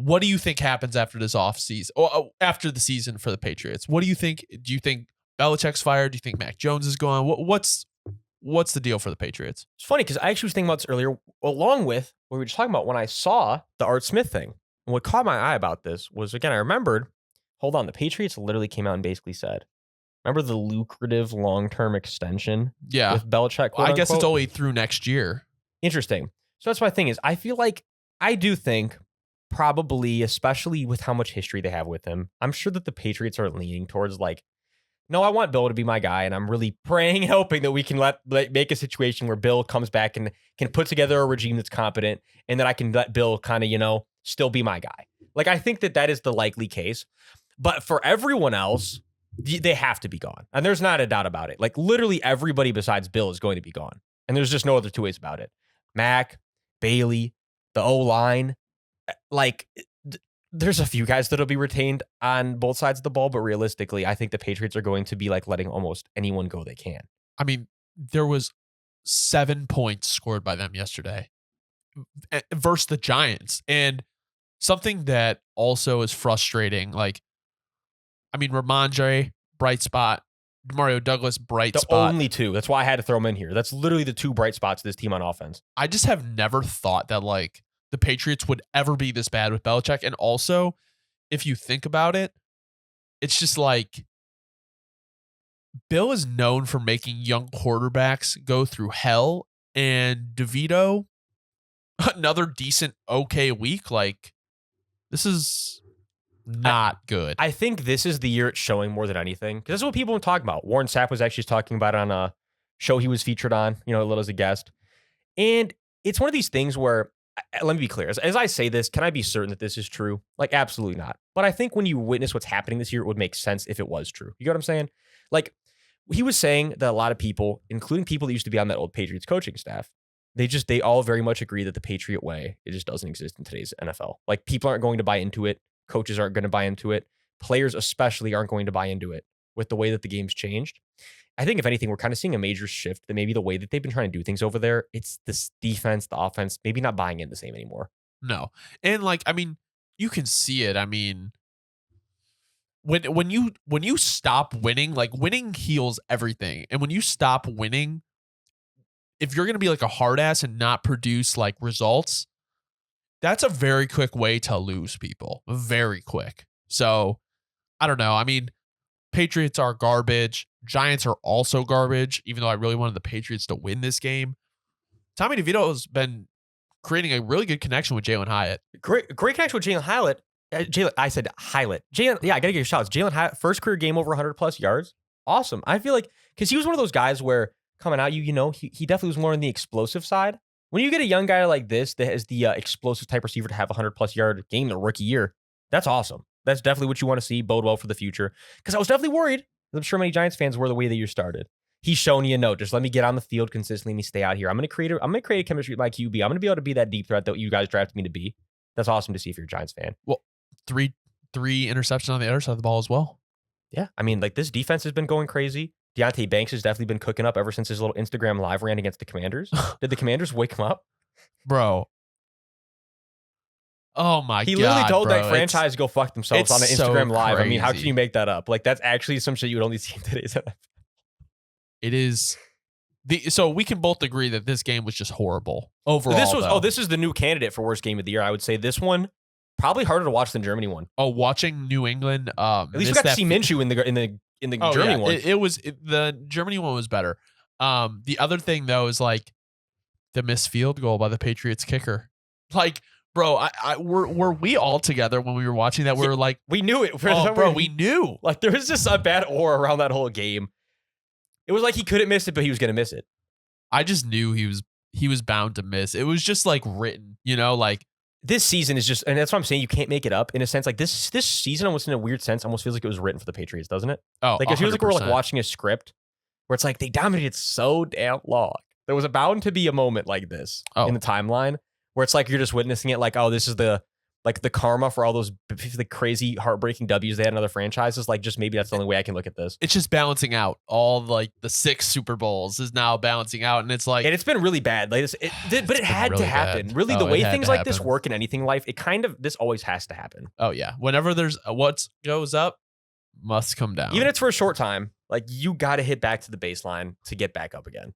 What do you think happens after this offseason? Or after the season for the Patriots? What do you think? Do you think Belichick's fired? Do you think Mac Jones is gone? What's the deal for the Patriots? It's funny because I actually was thinking about this earlier, along with what we were just talking about when I saw the Art Smith thing. And what caught my eye about this was, again, I remembered, hold on, the Patriots literally came out and basically said, remember the lucrative long-term extension with Belichick? Well, I guess it's only through next year. Interesting. So that's my thing is, I feel like, I do think probably, especially with how much history they have with him, I'm sure that the Patriots are leaning towards like, no, I want Bill to be my guy, and I'm really praying and hoping that we can make a situation where Bill comes back and can put together a regime that's competent, and that I can let Bill kind of, still be my guy. Like, I think that is the likely case. But for everyone else, they have to be gone. And there's not a doubt about it. Like, literally everybody besides Bill is going to be gone. And there's just no other two ways about it. Mac, Bailey, the O-line, like, there's a few guys that'll be retained on both sides of the ball, but realistically, I think the Patriots are going to be like letting almost anyone go they can. I mean, there was 7 points scored by them yesterday versus the Giants. And something that also is frustrating, like, I mean, Ramondre, bright spot. Mario Douglas, bright spot. The only two. That's why I had to throw them in here. That's literally the two bright spots of this team on offense. I just have never thought that, like, the Patriots would ever be this bad with Belichick. And also, if you think about it, it's just like Bill is known for making young quarterbacks go through hell, and DeVito, another decent, okay week. Like, this is not good. I think this is the year it's showing more than anything, because this is what people are talking about. Warren Sapp was actually talking about it on a show he was featured on, a little as a guest. And it's one of these things where, let me be clear. As I say this, can I be certain that this is true? Like, absolutely not. But I think when you witness what's happening this year, it would make sense if it was true. You get what I'm saying? Like, he was saying that a lot of people, including people that used to be on that old Patriots coaching staff, they all very much agree that the Patriot way, it just doesn't exist in today's NFL. Like, people aren't going to buy into it. Coaches aren't going to buy into it. Players especially aren't going to buy into it with the way that the game's changed. I think, if anything, we're kind of seeing a major shift that maybe the way that they've been trying to do things over there, it's this defense, the offense, maybe not buying in the same anymore. No. And, like, I mean, you can see it. I mean, when you stop winning, like, winning heals everything. And when you stop winning, if you're going to be like a hard ass and not produce like results, that's a very quick way to lose people. Very quick. So, I don't know. I mean, Patriots are garbage. Giants are also garbage, even though I really wanted the Patriots to win this game. Tommy DeVito has been creating a really good connection with Jalen Hyatt. Great connection with Jalen Hyatt. I said Hyatt. Jalen, yeah, I got to get your shots. Jalen Hyatt, first career game over 100 plus yards. Awesome. I feel like, because he was one of those guys where coming out, he definitely was more on the explosive side. When you get a young guy like this that has the explosive type receiver to have a 100 plus yard game in a rookie year, that's awesome. That's definitely what you want to see, bode well for the future. Because I was definitely worried. I'm sure many Giants fans were the way the year started. He's showing you, no, just let me get on the field consistently. Let me stay out here. I'm going to create a chemistry with my QB. I'm going to be able to be that deep threat that you guys drafted me to be. That's awesome to see if you're a Giants fan. Well, three interceptions on the other side of the ball as well. Yeah, I mean, like, this defense has been going crazy. Deontay Banks has definitely been cooking up ever since his little Instagram live ran against the Commanders. Did the Commanders wake him up? Bro. Oh my God. He literally told that franchise to go fuck themselves on an Instagram live. Crazy. I mean, how can you make that up? Like, that's actually some shit you would only see in today's NFL. It is. So we can both agree that this game was just horrible overall. This is the new candidate for worst game of the year. I would say this one probably harder to watch than Germany one. Oh, watching New England. At least we got to see Minshew in the Germany one. The Germany one was better. The other thing though is like the missed field goal by the Patriots kicker. Like, bro, were we all together when we were watching that? We were like, we knew it. We knew. Like, there was just a bad aura around that whole game. It was like he couldn't miss it, but he was going to miss it. I just knew he was bound to miss. It was just like written, like. This season is just, and that's what I'm saying, you can't make it up in a sense. Like, this season, almost in a weird sense, almost feels like it was written for the Patriots, doesn't it? Oh, like, it feels like we're like watching a script where it's like they dominated so damn long. There was bound to be a moment like this in the timeline where it's like you're just witnessing it, like, oh, this is the like the karma for all those the crazy heartbreaking W's they had in other franchises. Like, just maybe that's the only way I can look at this. It's just balancing out. All like the 6 Super Bowls is now balancing out, and it's like, and it's been really bad. Like, but it had really to happen. bad. Really, the It way had things to like this happen. work in anything in life, this always has to happen. oh yeah, whenever there's what goes up, must come down. Even if it's for a short time, like, you got to hit back to the baseline to get back up again.